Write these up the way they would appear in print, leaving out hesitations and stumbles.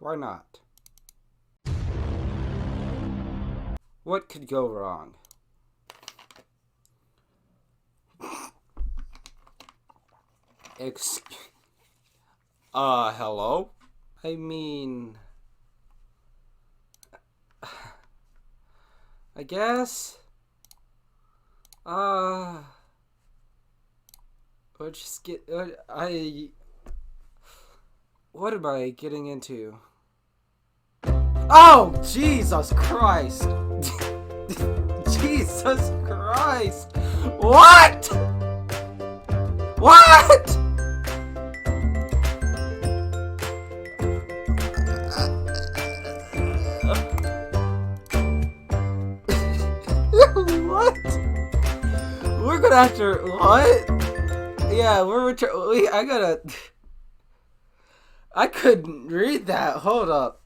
Why not? What could go wrong? Hello? I mean... I guess... Or just get... What am I getting into? Oh, Jesus Christ! Jesus Christ! What?! What?! What? We're gonna have to... What? Yeah, I gotta... I couldn't read that. Hold up.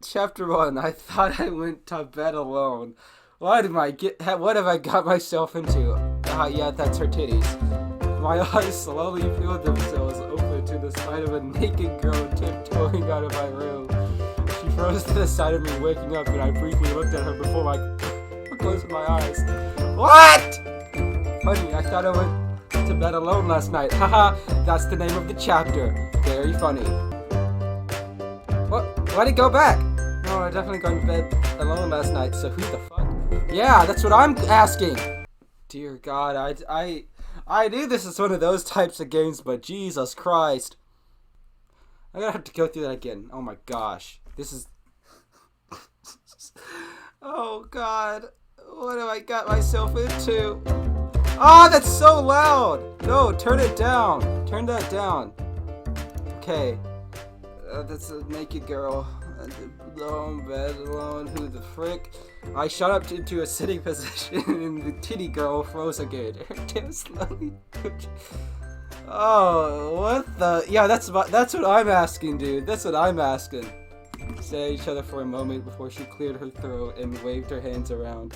Chapter 1. I thought I went to bed alone. What have I got myself into? Yeah, that's her titties. My eyes slowly peeled themselves open to the sight of a naked girl tiptoeing out of my room. She froze to the side of me, waking up, and I briefly looked at her before I closed my eyes. What? Funny, I thought I went to bed alone last night. Haha, that's the name of the chapter. Very funny. What? Why'd it go back? No, I definitely got to bed alone last night, so who the fuck? Yeah, that's what I'm asking. Dear God, I knew this is one of those types of games, but Jesus Christ. I'm gonna have to go through that again. Oh my gosh. This is... Oh God. What have I got myself into? Oh, that's so loud! No, turn it down. Turn that down. Okay. That's a naked girl. Alone, bed alone. Who the frick? I shot up into a sitting position and the titty girl froze again. Her tail slowly. Oh, what the? Yeah, that's what I'm asking, dude. That's what I'm asking. Stay at each other for a moment before she cleared her throat and waved her hands around.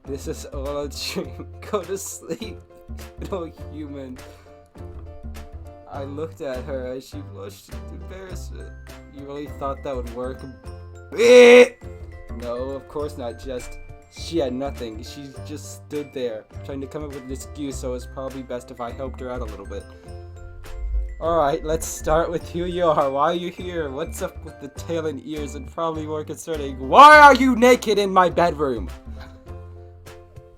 This is all a dream. Go to sleep, no human. I looked at her as she blushed with embarrassment. You really thought that would work? No, of course not. She had nothing. She just stood there, trying to come up with an excuse, so it's probably best if I helped her out a little bit. Alright, let's start with who you are. Why are you here? What's up with the tail and ears? And probably more concerning, why are you naked in my bedroom?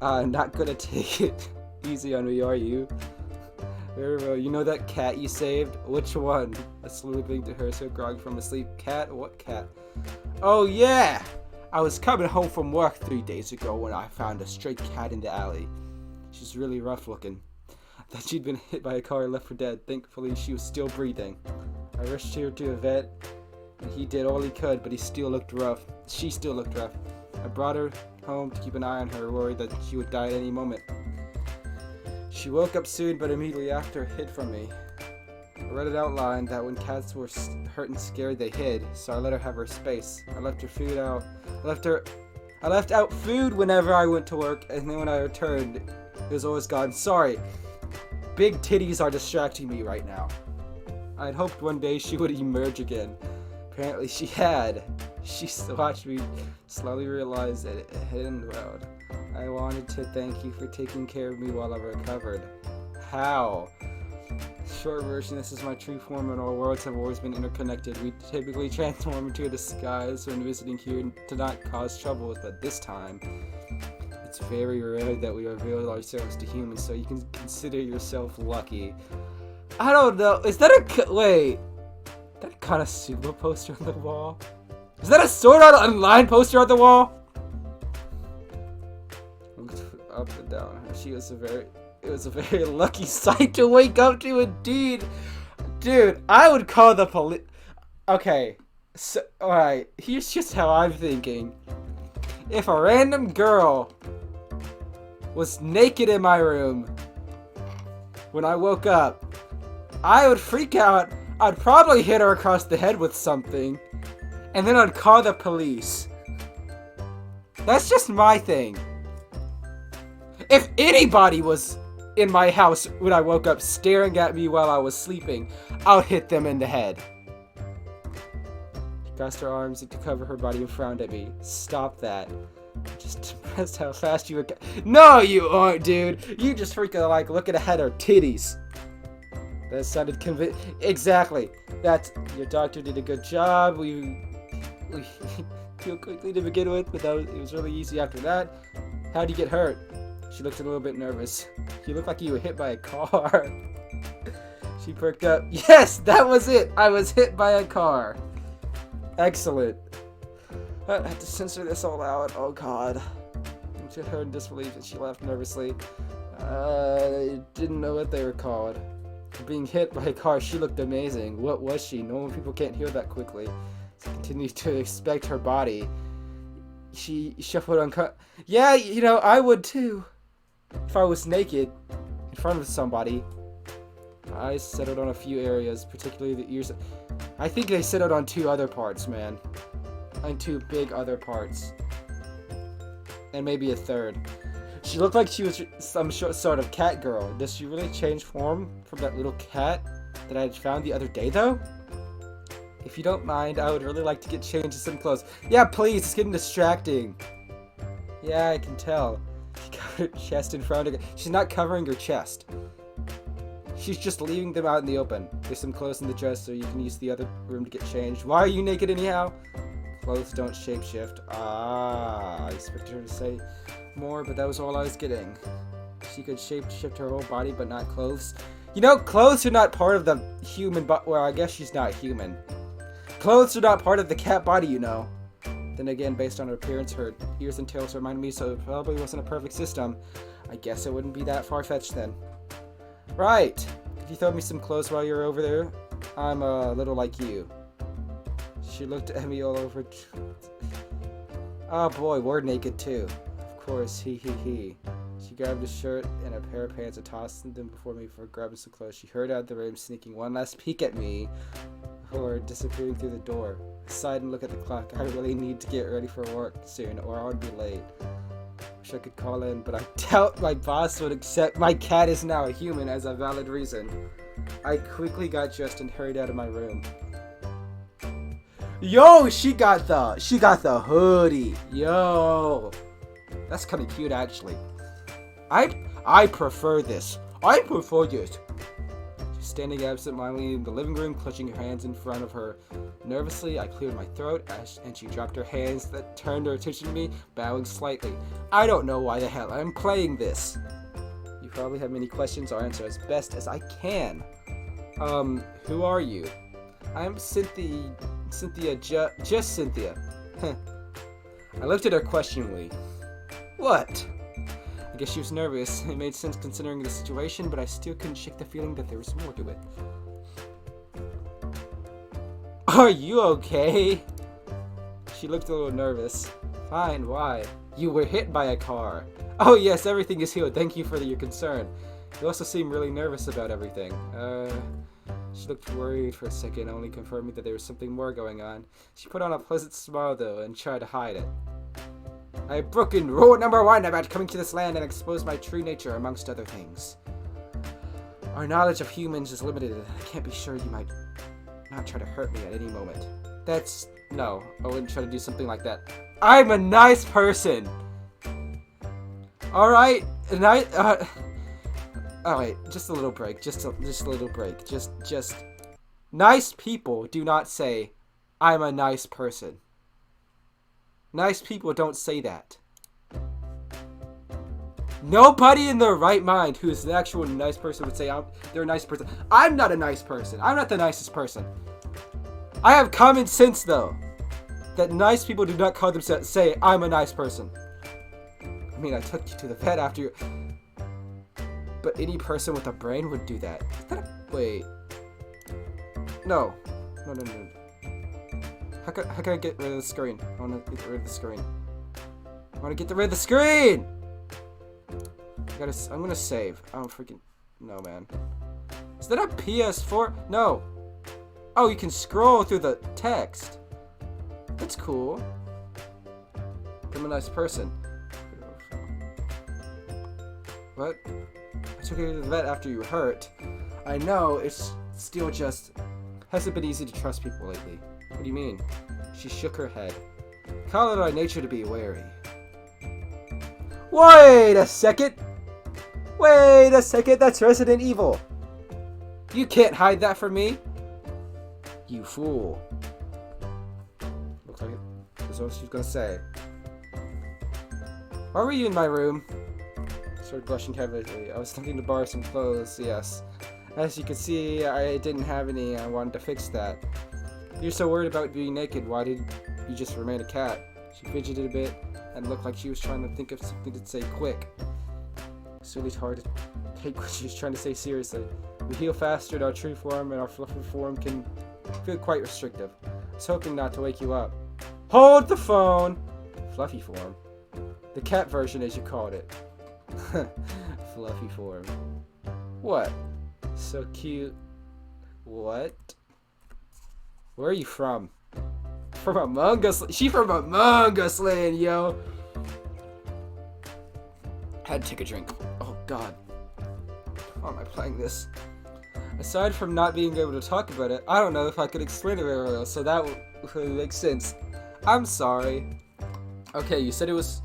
I'm not gonna take it easy on me, are you? Very well. You know that cat you saved? Which one? I slowly blinked at her, so groggy from asleep. Cat? What cat? Oh yeah! I was coming home from work 3 days ago when I found a stray cat in the alley. She's really rough looking. I thought she'd been hit by a car and left for dead. Thankfully, she was still breathing. I rushed her to a vet, and he did all he could, but she still looked rough. I brought her home to keep an eye on her, worried that she would die at any moment. She woke up soon, but immediately after hid from me. I read it outlined that when cats were hurt and scared, they hid, so I let her have her space. I left out food whenever I went to work, and then when I returned, it was always gone. Sorry. Big titties are distracting me right now. I had hoped one day she would emerge again. Apparently she had. She watched me slowly realize that it hadn't well. I wanted to thank you for taking care of me while I recovered. How? Short version, this is my true form and our worlds have always been interconnected. We typically transform into a disguise when visiting here to not cause trouble, but this time, it's very rare that we reveal ourselves to humans, so you can consider yourself lucky. I don't know, is that wait, that kind of Suba poster on the wall? Is that a Sword Art Online poster on the wall? Up and down. It was a very lucky sight to wake up to, indeed. Dude, I would call the police. Okay, so, alright, here's just how I'm thinking. If a random girl was naked in my room when I woke up, I would freak out. I'd probably hit her across the head with something, and then I'd call the police. That's just my thing. If anybody was in my house when I woke up staring at me while I was sleeping, I'll hit them in the head. crossed her arms to cover her body and frowned at me. Stop that. Just impressed how fast you were. No, you aren't, dude. You just freaking like looking ahead her titties. That sounded exactly. That's your doctor did a good job. We healed quickly to begin with, but it was really easy after that. How'd you get hurt? She looked a little bit nervous. You look like you were hit by a car. She perked up. Yes, that was it. I was hit by a car. Excellent. I have to censor this all out. Oh god. I looked at her in disbelief and she laughed nervously. I didn't know what they were called. Being hit by a car, she looked amazing. What was she? Normal people can't heal that quickly. So continued to expect her body. She shuffled on. Yeah, you know, I would too. If I was naked in front of somebody. I settled on a few areas, particularly the ears. I think they settled on 2 other parts, man. And 2 big other parts. And maybe a 3rd. She looked like she was some sort of cat girl. Does she really change form from that little cat that I had found the other day, though? If you don't mind, I would really like to get changed to some clothes. Yeah, please, it's getting distracting. Yeah, I can tell. She covered her chest in front of her. She's not covering her chest. She's just leaving them out in the open. There's some clothes in the dresser, so you can use the other room to get changed. Why are you naked anyhow? Clothes don't shapeshift. I expected her to say more, but that was all I was getting. She could shapeshift her whole body, but not clothes. You know, clothes are not part of the human body. Well, I guess she's not human. Clothes are not part of the cat body, you know. Then again, based on her appearance, her ears and tails remind me, so it probably wasn't a perfect system. I guess it wouldn't be that far-fetched then. Right. Could you throw me some clothes while you're over there? I'm a little like you. She looked at me all over. Oh boy, we're naked too. Of course, he. She grabbed a shirt and a pair of pants and tossed them before me for grabbing some clothes. She hurried out of the room, sneaking one last peek at me, or disappearing through the door. I sighed and looked at the clock. I really need to get ready for work soon, or I would be late. Wish I could call in, but I doubt my boss would accept my cat is now a human as a valid reason. I quickly got dressed and hurried out of my room. Yo, she got the hoodie. Yo, that's kind of cute actually. I prefer this. I prefer this. She's standing absent-mindedly in the living room, clutching her hands in front of her. Nervously, I cleared my throat, and she dropped her hands that turned her attention to me, bowing slightly. I don't know why the hell I'm playing this. You probably have many questions. I'll answer as best as I can. Who are you? I'm Cynthia, just Cynthia. I looked at her questioningly. What? I guess she was nervous. It made sense considering the situation, but I still couldn't shake the feeling that there was more to it. Are you okay? She looked a little nervous. Fine, why? You were hit by a car. Oh yes, everything is healed. Thank you for your concern. You also seem really nervous about everything. She looked worried for a second, only confirming that there was something more going on. She put on a pleasant smile, though, and tried to hide it. I have broken rule number 1 about coming to this land and exposed my true nature, amongst other things. Our knowledge of humans is limited, and I can't be sure you might not try to hurt me at any moment. No, I wouldn't try to do something like that. I'm a nice person! Alright, alright, just a little break, just a little break. Just, nice people do not say, I'm a nice person. Nice people don't say that. Nobody in their right mind who is an actual nice person would say they're a nice person. I'm not a nice person. I'm not the nicest person. I have common sense, though, that nice people do not call themselves say, I'm a nice person. I mean, I took you to the vet after you... But any person with a brain would do that. Wait. No. No. How can I get rid of the screen? I want to get rid of the screen. I want to get rid of the screen! I'm gonna save. I don't freaking... No, man. Is that a PS4? No. Oh, you can scroll through the text. That's cool. I'm a nice person. What? I took you to the vet after you were hurt. I know, it's still just... Hasn't been easy to trust people lately. What do you mean? She shook her head. Call it our nature to be wary. Wait a second! Wait a second, that's Resident Evil! You can't hide that from me! You fool. Looks like it. That's what she's gonna say. Why were you in my room? Started blushing heavily. I was thinking to borrow some clothes, yes. As you can see, I didn't have any. I wanted to fix that. You're so worried about being naked. Why did you just remain a cat? She fidgeted a bit and looked like she was trying to think of something to say quick. It's really hard to take what she was trying to say seriously. We heal faster in our true form, and our fluffy form can feel quite restrictive. I was hoping not to wake you up. Hold the phone! Fluffy form. The cat version, as you called it. Fluffy form. What? So cute. What? Where are you from? From Among Us. She from Among Us land, yo. Had to take a drink. Oh god. Why am I playing this? Aside from not being able to talk about it, I don't know if I could explain it very well, so that would make sense. I'm sorry. Okay, you said it was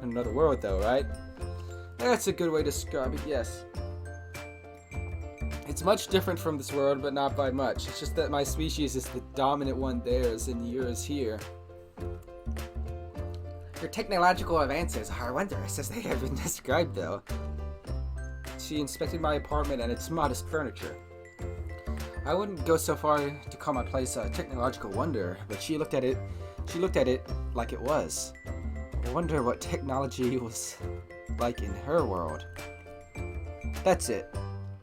another world though, right? That's a good way to describe it, yes. It's much different from this world, but not by much. It's just that my species is the dominant one theirs, and yours here. Your technological advances are wondrous as they have been described, though. She inspected my apartment and its modest furniture. I wouldn't go so far to call my place a technological wonder, but she looked at it like it was. I wonder what technology was like in her world. That's it.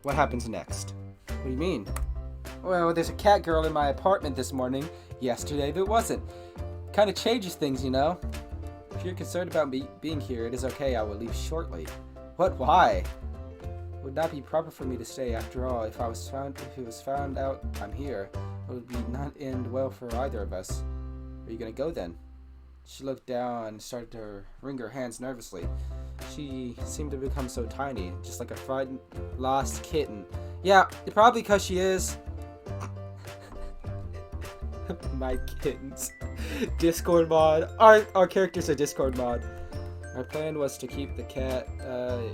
What happens next? What do you mean? Well, there's a cat girl in my apartment this morning. Yesterday there wasn't. Kinda changes things, you know? If you're concerned about me being here, it is okay. I will leave shortly. What? Why? It would not be proper for me to stay. After all, if it was found out I'm here, it would be not end well for either of us. Where are you gonna go then? She looked down and started to wring her hands nervously. She seemed to become so tiny, just like a frightened, lost kitten. Yeah, probably because she is. My kittens. Discord mod. Our character's a Discord mod. Our plan was to keep the cat,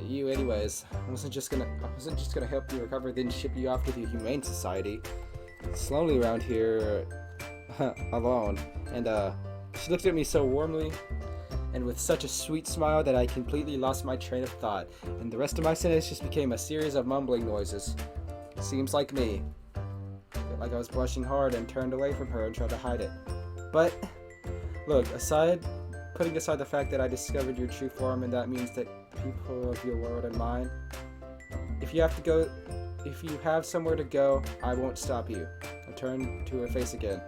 you anyways. I wasn't just gonna help you recover, then ship you off to the Humane Society. It's lonely around here, alone. And she looked at me so warmly and with such a sweet smile that I completely lost my train of thought, and the rest of my sentence just became a series of mumbling noises. Seems like me. Felt like I was blushing hard and turned away from her and tried to hide it. But look, putting aside the fact that I discovered your true form, and that means that people of your world and mine, if you have somewhere to go, I won't stop you. I turned to her face again.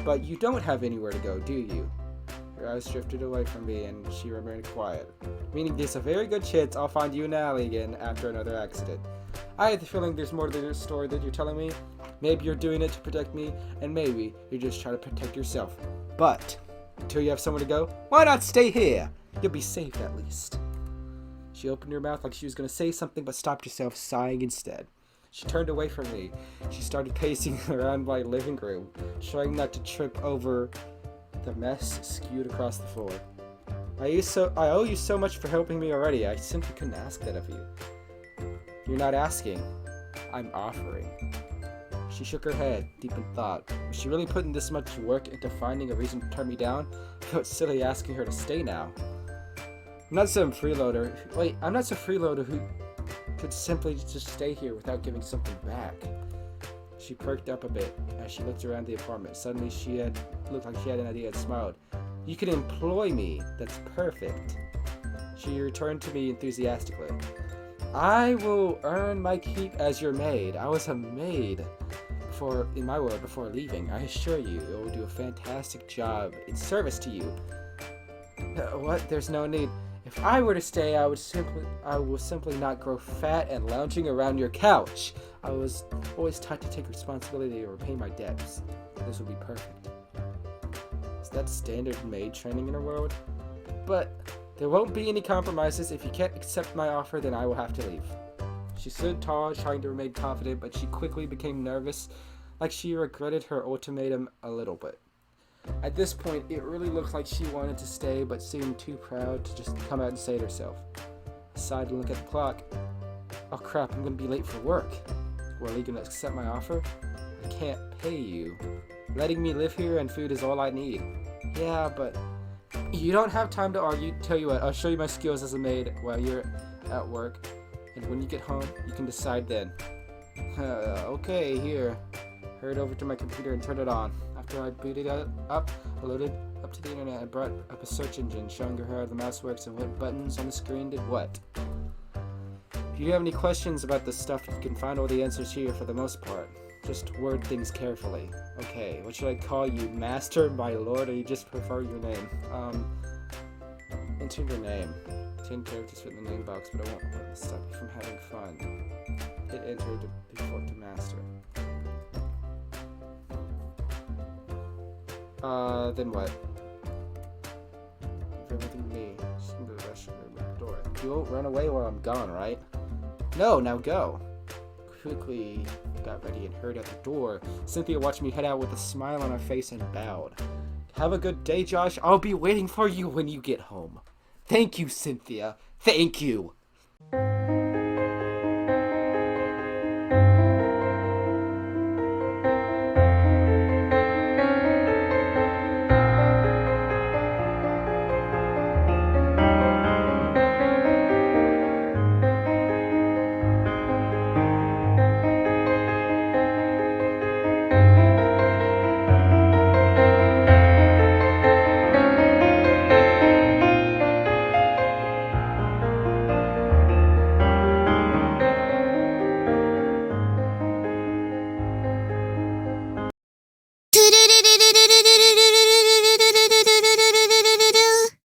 But you don't have anywhere to go, do you? Her eyes drifted away from me, and she remained quiet. Meaning there's a very good chance I'll find you in an alley again after another accident. I have the feeling there's more to the story that you're telling me. Maybe you're doing it to protect me, and maybe you're just trying to protect yourself. But until you have somewhere to go, why not stay here? You'll be safe at least. She opened her mouth like she was going to say something, but stopped herself, sighing instead. She turned away from me. She started pacing around my living room, trying not to trip over the mess skewed across the floor. I owe you so much for helping me already. I simply couldn't ask that of you. You're not asking. I'm offering. She shook her head, deep in thought. Was she really putting this much work into finding a reason to turn me down? I felt silly asking her to stay now. I'm not some freeloader who could simply just stay here without giving something back. She perked up a bit as she looked around the apartment. Suddenly looked like she had an idea and smiled. You can employ me. That's perfect. She returned to me enthusiastically. I will earn my keep as your maid. I was a maid in my world before leaving. I assure you, it will do a fantastic job in service to you. What? There's no need. If I were to stay, I will simply not grow fat and lounging around your couch. I was always taught to take responsibility and repay my debts. This would be perfect. Is that standard maid training in her world? But there won't be any compromises. If you can't accept my offer, then I will have to leave. She stood tall, trying to remain confident, but she quickly became nervous, like she regretted her ultimatum a little bit. At this point, it really looked like she wanted to stay, but seemed too proud to just come out and say it herself. I sighed and looked at the clock. Oh crap, I'm gonna be late for work. Well, are you gonna accept my offer? I can't pay you. Letting me live here and food is all I need. Yeah, but you don't have time to argue. Tell you what, I'll show you my skills as a maid while you're at work. And when you get home, you can decide then. Okay, here. Hurried over to my computer and turned it on. After I booted it up, I loaded up to the internet and brought up a search engine showing her how the mouse works and what buttons on the screen did what. If you have any questions about this stuff, you can find all the answers here for the most part. Just word things carefully. Okay, what should I call you? Master, my lord, or you just prefer your name? Enter your name. 10 characters fit in the name box, but I won't let this stop you from having fun. Hit enter to default to master. Then what? Leave everything to me. Just into the restroom at the door. You won't run away while I'm gone, right? No, now go. Quickly got ready and hurried out the door. Cynthia watched me head out with a smile on her face and bowed. Have a good day, Josh. I'll be waiting for you when you get home. Thank you, Cynthia. Thank you.